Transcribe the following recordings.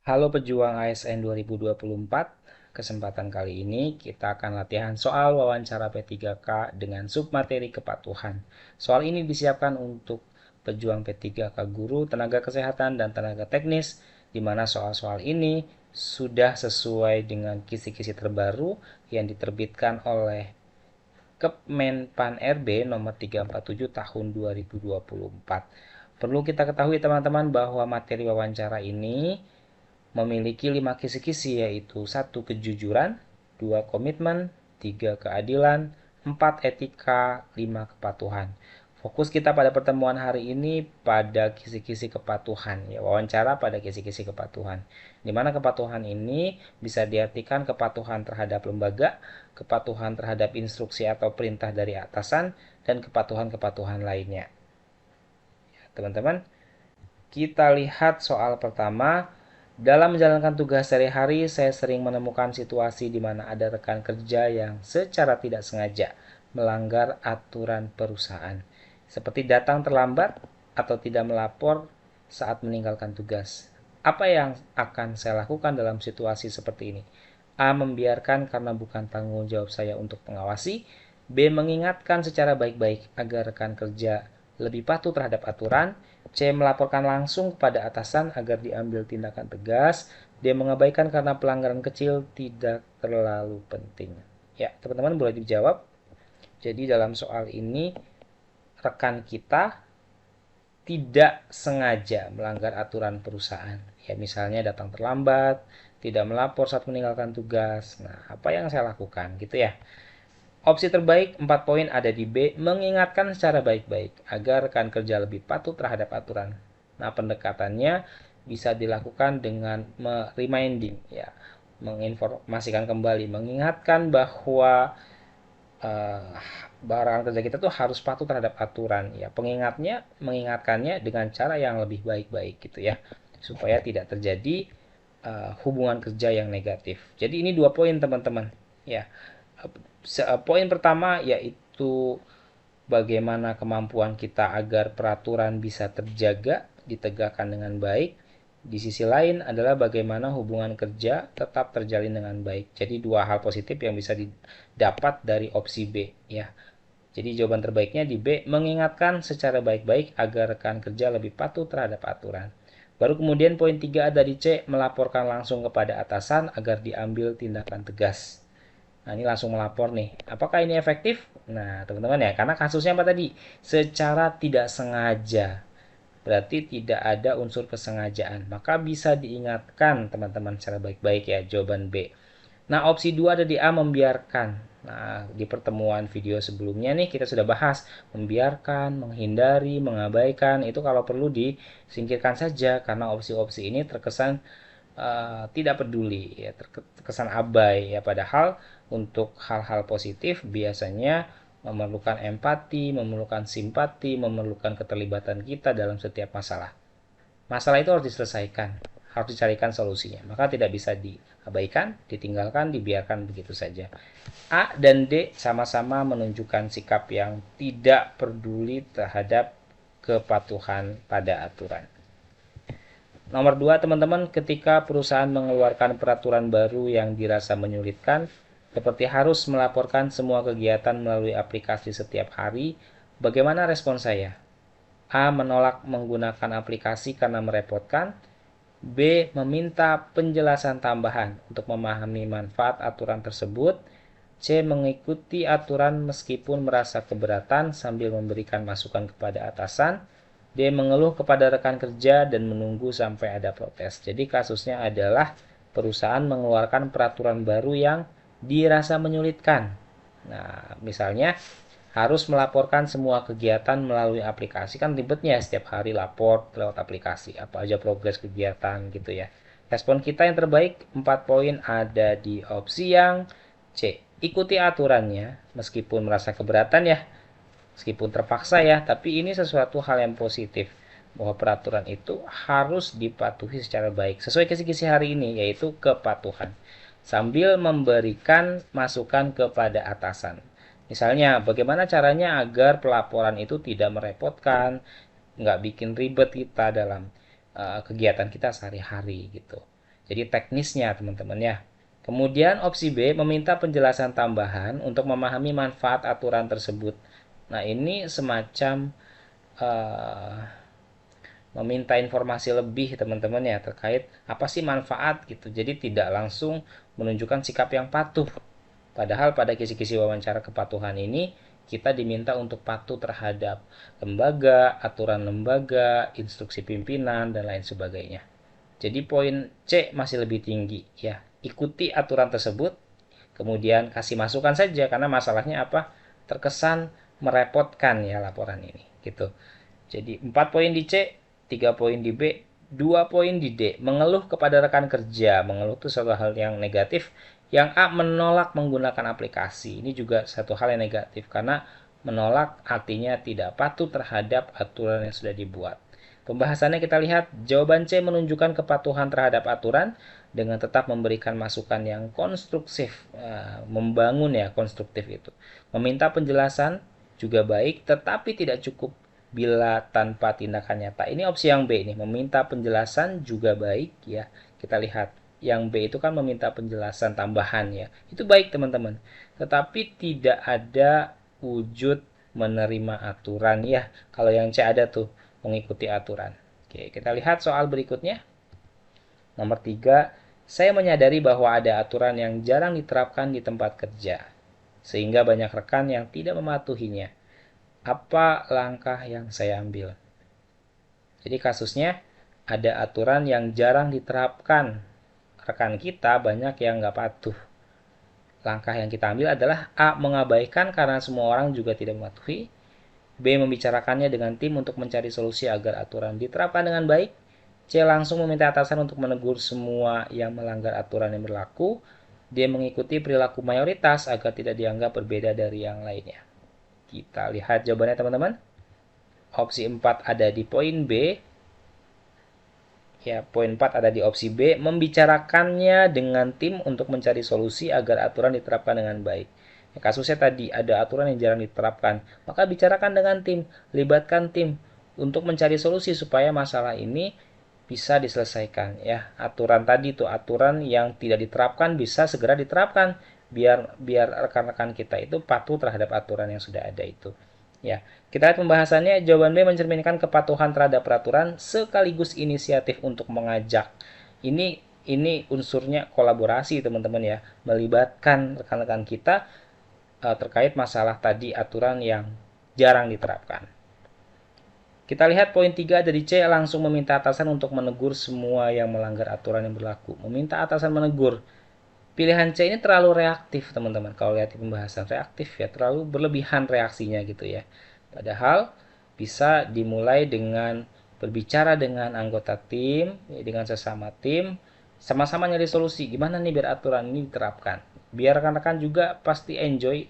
Halo pejuang ASN 2024, kesempatan kali ini kita akan latihan soal wawancara P3K dengan submateri kepatuhan. Soal ini disiapkan untuk pejuang P3K guru, tenaga kesehatan, dan tenaga teknis, di mana soal-soal ini sudah sesuai dengan kisi-kisi terbaru yang diterbitkan oleh Kemenpan RB nomor 347 tahun 2024. Perlu kita ketahui teman-teman bahwa materi wawancara ini memiliki 5 kisi-kisi, yaitu satu kejujuran, 2 komitmen, 3 keadilan, 4 etika, 5 kepatuhan. Fokus kita pada pertemuan hari ini pada kisi-kisi kepatuhan, ya, wawancara pada kisi-kisi kepatuhan. Di mana kepatuhan ini bisa diartikan kepatuhan terhadap lembaga, kepatuhan terhadap instruksi atau perintah dari atasan, dan kepatuhan-kepatuhan lainnya. Ya, teman-teman, kita lihat soal pertama. Dalam menjalankan tugas sehari-hari, saya sering menemukan situasi di mana ada rekan kerja yang secara tidak sengaja melanggar aturan perusahaan, seperti datang terlambat atau tidak melapor saat meninggalkan tugas. Apa yang akan saya lakukan dalam situasi seperti ini? A. Membiarkan karena bukan tanggung jawab saya untuk mengawasi. B. Mengingatkan secara baik-baik agar rekan kerja lebih patuh terhadap aturan. C. Melaporkan langsung kepada atasan agar diambil tindakan tegas. D. Mengabaikan karena pelanggaran kecil tidak terlalu penting. Ya, teman-teman boleh dijawab. Jadi dalam soal ini rekan kita tidak sengaja melanggar aturan perusahaan. Ya, misalnya datang terlambat, tidak melapor saat meninggalkan tugas. Nah, apa yang saya lakukan gitu ya? Opsi terbaik 4 poin ada di B, mengingatkan secara baik-baik agar rekan kerja lebih patuh terhadap aturan. Nah, pendekatannya bisa dilakukan dengan reminding, ya, menginformasikan kembali, mengingatkan bahwa uh, barang kerja kita tuh harus patuh terhadap aturan, ya. Mengingatkannya dengan cara yang lebih baik-baik gitu ya, supaya tidak terjadi hubungan kerja yang negatif. Jadi ini 2 poin teman-teman, ya. Poin pertama yaitu bagaimana kemampuan kita agar peraturan bisa terjaga, ditegakkan dengan baik. Di sisi lain adalah bagaimana hubungan kerja tetap terjalin dengan baik. Jadi dua hal positif yang bisa didapat dari opsi B, ya. Jadi jawaban terbaiknya di B, mengingatkan secara baik-baik agar rekan kerja lebih patuh terhadap aturan. Baru kemudian poin 3 ada di C, melaporkan langsung kepada atasan agar diambil tindakan tegas. Nah, ini langsung melapor nih. Apakah ini efektif? Nah, teman-teman ya, karena kasusnya apa tadi? Secara tidak sengaja. Berarti tidak ada unsur kesengajaan. Maka bisa diingatkan teman-teman secara baik-baik ya, jawaban B. Nah, opsi 2 ada di A, membiarkan. Nah, di pertemuan video sebelumnya nih kita sudah bahas membiarkan, menghindari, mengabaikan. Itu kalau perlu disingkirkan saja karena opsi-opsi ini terkesan tidak peduli, ya, terkesan abai, ya. Padahal untuk hal-hal positif biasanya memerlukan empati, memerlukan simpati, memerlukan keterlibatan kita dalam setiap masalah. Masalah itu harus diselesaikan, harus dicarikan solusinya. Maka tidak bisa diabaikan, ditinggalkan, dibiarkan begitu saja. A dan D sama-sama menunjukkan sikap yang tidak peduli terhadap kepatuhan pada aturan. Nomor 2, teman-teman, ketika perusahaan mengeluarkan peraturan baru yang dirasa menyulitkan, seperti harus melaporkan semua kegiatan melalui aplikasi setiap hari, bagaimana respon saya? A. Menolak menggunakan aplikasi karena merepotkan. B. Meminta penjelasan tambahan untuk memahami manfaat aturan tersebut. C. Mengikuti aturan meskipun merasa keberatan sambil memberikan masukan kepada atasan. D. Mengeluh kepada rekan kerja dan menunggu sampai ada protes. Jadi kasusnya adalah perusahaan mengeluarkan peraturan baru yang dirasa menyulitkan. Nah, misalnya harus melaporkan semua kegiatan melalui aplikasi, kan ribetnya setiap hari lapor lewat aplikasi apa aja progres kegiatan gitu ya. Respon kita yang terbaik 4 poin ada di opsi yang C, ikuti aturannya meskipun merasa keberatan ya, meskipun terpaksa ya, tapi ini sesuatu hal yang positif bahwa peraturan itu harus dipatuhi secara baik sesuai kisi-kisi hari ini, yaitu kepatuhan, sambil memberikan masukan kepada atasan. Misalnya, bagaimana caranya agar pelaporan itu tidak merepotkan, nggak bikin ribet kita dalam kegiatan kita sehari-hari gitu. Jadi teknisnya teman-teman ya. Kemudian opsi B meminta penjelasan tambahan untuk memahami manfaat aturan tersebut. Nah ini semacam uh, meminta informasi lebih teman-teman ya terkait apa sih manfaat gitu. Jadi tidak langsung menunjukkan sikap yang patuh. Padahal pada kisi-kisi wawancara kepatuhan ini kita diminta untuk patuh terhadap lembaga, aturan lembaga, instruksi pimpinan dan lain sebagainya. Jadi poin C masih lebih tinggi ya. Ikuti aturan tersebut, kemudian kasih masukan saja karena masalahnya apa? Terkesan merepotkan ya laporan ini gitu. Jadi 4 poin di C, 3 poin di B, 2 poin di D. Mengeluh kepada rekan kerja. Mengeluh itu satu hal yang negatif. Yang A menolak menggunakan aplikasi. Ini juga satu hal yang negatif karena menolak artinya tidak patuh terhadap aturan yang sudah dibuat. Pembahasannya kita lihat, jawaban C menunjukkan kepatuhan terhadap aturan dengan tetap memberikan masukan yang konstruktif, membangun ya konstruktif itu. Meminta penjelasan juga baik, tetapi tidak cukup bila tanpa tindakan nyata. Ini opsi yang B nih, meminta penjelasan juga baik ya. Kita lihat yang B itu kan meminta penjelasan tambahan ya. Itu baik teman-teman. Tetapi tidak ada wujud menerima aturan ya. Kalau yang C ada tuh mengikuti aturan. Oke, kita lihat soal berikutnya. Nomor 3, saya menyadari bahwa ada aturan yang jarang diterapkan di tempat kerja, sehingga banyak rekan yang tidak mematuhinya. Apa langkah yang saya ambil? Jadi kasusnya ada aturan yang jarang diterapkan. Rekan kita banyak yang nggak patuh. Langkah yang kita ambil adalah A. Mengabaikan karena semua orang juga tidak mematuhi. B. Membicarakannya dengan tim untuk mencari solusi agar aturan diterapkan dengan baik. C. Langsung meminta atasan untuk menegur semua yang melanggar aturan yang berlaku. D. Mengikuti perilaku mayoritas agar tidak dianggap berbeda dari yang lainnya. Kita lihat jawabannya teman-teman. Opsi 4 ada di poin B. Ya, poin 4 ada di opsi B, membicarakannya dengan tim untuk mencari solusi agar aturan diterapkan dengan baik. Ya, kasusnya tadi ada aturan yang jarang diterapkan, maka bicarakan dengan tim, libatkan tim untuk mencari solusi supaya masalah ini bisa diselesaikan ya. Aturan tadi tuh aturan yang tidak diterapkan bisa segera diterapkan biar rekan-rekan kita itu patuh terhadap aturan yang sudah ada itu. Ya, kita lihat pembahasannya. Jawaban B mencerminkan kepatuhan terhadap peraturan sekaligus inisiatif untuk mengajak. Ini unsurnya kolaborasi teman-teman ya, melibatkan rekan-rekan kita terkait masalah tadi aturan yang jarang diterapkan. Kita lihat poin 3 dari C, langsung meminta atasan untuk menegur semua yang melanggar aturan yang berlaku. Meminta atasan menegur. Pilihan C ini terlalu reaktif teman-teman. Kalau lihat di pembahasan reaktif ya terlalu berlebihan reaksinya gitu ya. Padahal bisa dimulai dengan berbicara dengan anggota tim, dengan sesama tim, sama-sama nyari solusi. Gimana nih biar aturan ini diterapkan? Biar rekan-rekan juga pasti enjoy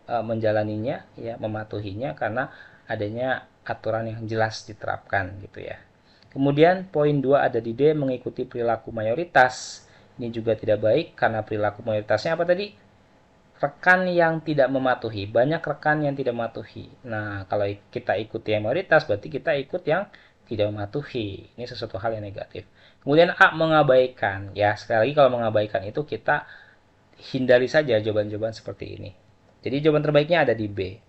menjalaninya, ya, mematuhinya karena adanya aturan yang jelas diterapkan gitu ya. Kemudian poin 2 ada di D, mengikuti perilaku mayoritas. Ini juga tidak baik karena perilaku mayoritasnya apa tadi? Rekan yang tidak mematuhi. Banyak rekan yang tidak mematuhi. Nah, kalau kita ikuti yang mayoritas berarti kita ikut yang tidak mematuhi. Ini sesuatu hal yang negatif. Kemudian A, mengabaikan. Ya, sekali lagi kalau mengabaikan itu kita hindari saja jawaban-jawaban seperti ini. Jadi jawaban terbaiknya ada di B.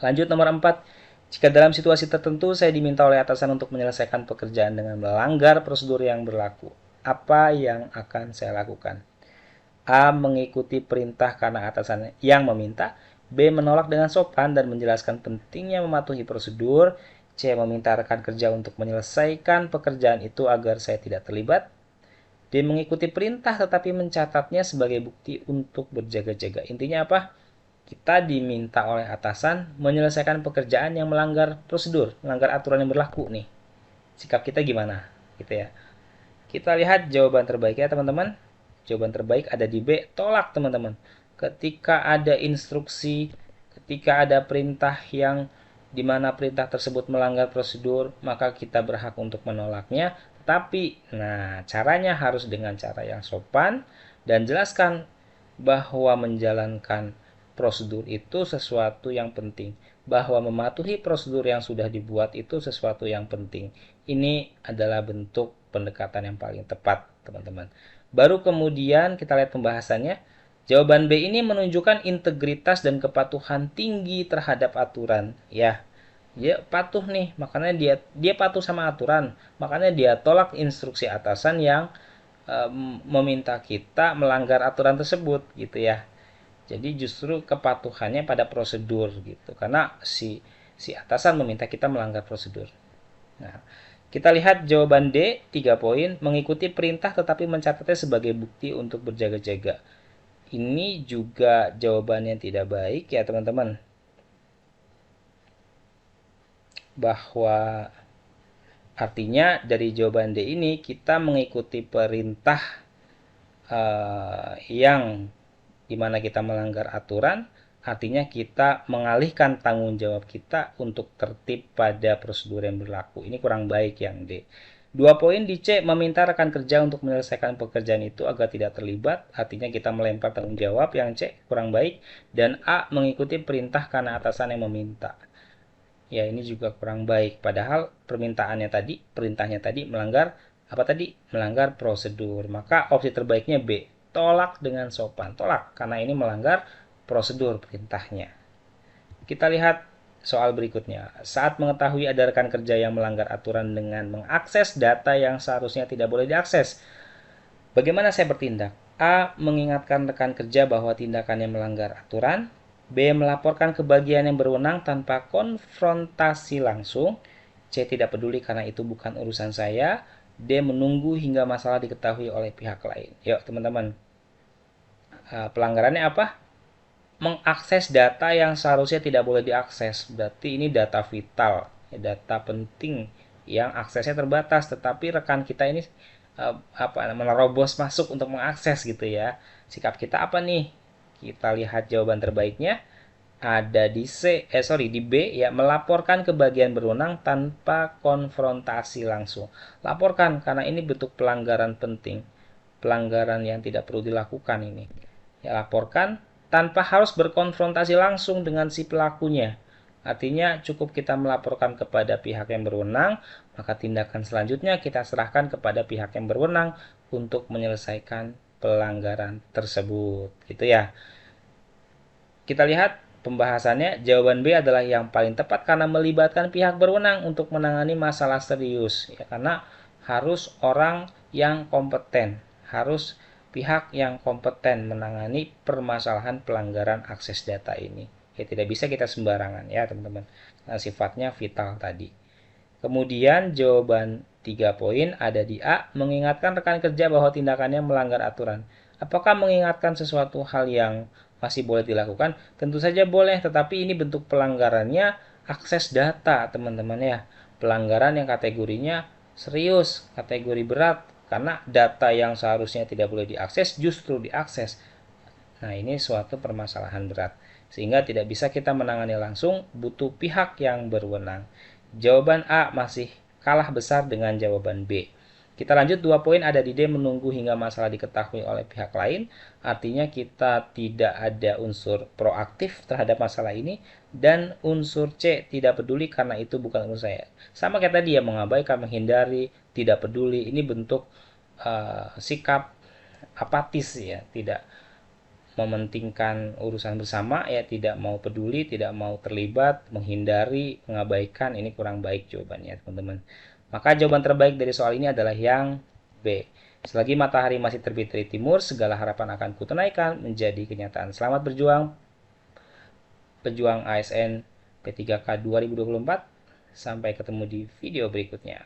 Lanjut nomor 4. Jika dalam situasi tertentu saya diminta oleh atasan untuk menyelesaikan pekerjaan dengan melanggar prosedur yang berlaku, apa yang akan saya lakukan? A. Mengikuti perintah karena atasan yang meminta. B. Menolak dengan sopan dan menjelaskan pentingnya mematuhi prosedur. C. Meminta rekan kerja untuk menyelesaikan pekerjaan itu agar saya tidak terlibat. D. Mengikuti perintah tetapi mencatatnya sebagai bukti untuk berjaga-jaga. Intinya apa? Kita diminta oleh atasan menyelesaikan pekerjaan yang melanggar prosedur, melanggar aturan yang berlaku nih. Sikap kita gimana? Gitu ya. Kita lihat jawaban terbaiknya teman-teman. Jawaban terbaik ada di B, tolak teman-teman. Ketika ada instruksi, ketika ada perintah yang dimana perintah tersebut melanggar prosedur, maka kita berhak untuk menolaknya. Tapi, nah caranya harus dengan cara yang sopan dan jelaskan bahwa menjalankan prosedur itu sesuatu yang penting. Bahwa mematuhi prosedur yang sudah dibuat itu sesuatu yang penting. Ini adalah bentuk pendekatan yang paling tepat teman-teman. Baru kemudian kita lihat pembahasannya. Jawaban B ini menunjukkan integritas dan kepatuhan tinggi terhadap aturan. Ya, dia patuh nih, makanya dia patuh sama aturan. Makanya dia tolak instruksi atasan yang meminta kita melanggar aturan tersebut, gitu ya. Jadi justru kepatuhannya pada prosedur gitu, karena si atasan meminta kita melanggar prosedur. Nah, kita lihat jawaban D, 3 poin, mengikuti perintah tetapi mencatatnya sebagai bukti untuk berjaga-jaga. Ini juga jawaban yang tidak baik ya teman-teman. Bahwa artinya dari jawaban D ini kita mengikuti perintah yang dimana kita melanggar aturan, artinya kita mengalihkan tanggung jawab kita untuk tertib pada prosedur yang berlaku. Ini kurang baik yang D. 2 poin di C, meminta rekan kerja untuk menyelesaikan pekerjaan itu agar tidak terlibat, artinya kita melempar tanggung jawab, yang C kurang baik. Dan A, mengikuti perintah karena atasan yang meminta. Ya, ini juga kurang baik, padahal perintahnya tadi melanggar apa tadi? Melanggar prosedur. Maka opsi terbaiknya B, tolak dengan sopan. Tolak karena ini melanggar prosedur perintahnya. Kita lihat soal berikutnya. Saat mengetahui ada rekan kerja yang melanggar aturan dengan mengakses data yang seharusnya tidak boleh diakses, bagaimana saya bertindak? A, mengingatkan rekan kerja bahwa tindakannya melanggar aturan. B, melaporkan ke bagian yang berwenang tanpa konfrontasi langsung. C, tidak peduli karena itu bukan urusan saya. D, menunggu hingga masalah diketahui oleh pihak lain. Yuk teman-teman, pelanggarannya apa? Mengakses data yang seharusnya tidak boleh diakses. Berarti ini data vital, data penting yang aksesnya terbatas, tetapi rekan kita ini menerobos masuk untuk mengakses gitu ya. Sikap kita apa nih? Kita lihat jawaban terbaiknya ada di B ya, melaporkan ke bagian berwenang tanpa konfrontasi langsung. Laporkan karena ini bentuk pelanggaran penting, pelanggaran yang tidak perlu dilakukan ini. Ya, laporkan tanpa harus berkonfrontasi langsung dengan si pelakunya. Artinya cukup kita melaporkan kepada pihak yang berwenang, maka tindakan selanjutnya kita serahkan kepada pihak yang berwenang untuk menyelesaikan pelanggaran tersebut. Gitu ya. Kita lihat pembahasannya, jawaban B adalah yang paling tepat karena melibatkan pihak berwenang untuk menangani masalah serius. Ya, karena harus orang yang kompeten, harus pihak yang kompeten menangani permasalahan pelanggaran akses data ini. Ya, tidak bisa kita sembarangan ya teman-teman, nah, sifatnya vital tadi. Kemudian jawaban 3 poin ada di A, mengingatkan rekan kerja bahwa tindakannya melanggar aturan. Apakah mengingatkan sesuatu hal yang masih boleh dilakukan? Tentu saja boleh, tetapi ini bentuk pelanggarannya akses data, teman-teman ya. Pelanggaran yang kategorinya serius, kategori berat, karena data yang seharusnya tidak boleh diakses justru diakses. Nah, ini suatu permasalahan berat, sehingga tidak bisa kita menangani langsung, butuh pihak yang berwenang. Jawaban A masih kalah besar dengan jawaban B. Kita lanjut, 2 poin ada di D, menunggu hingga masalah diketahui oleh pihak lain. Artinya kita tidak ada unsur proaktif terhadap masalah ini. Dan unsur C, tidak peduli karena itu bukan urusan saya. Sama kayak tadi ya, mengabaikan, menghindari, tidak peduli. Ini bentuk sikap apatis ya, tidak mementingkan urusan bersama ya, tidak mau peduli, tidak mau terlibat, menghindari, mengabaikan. Ini kurang baik jawabannya teman-teman. Maka jawaban terbaik dari soal ini adalah yang B. Selagi matahari masih terbit dari timur, segala harapan akan kutunaikan menjadi kenyataan. Selamat berjuang pejuang ASN P3K 2024. Sampai ketemu di video berikutnya.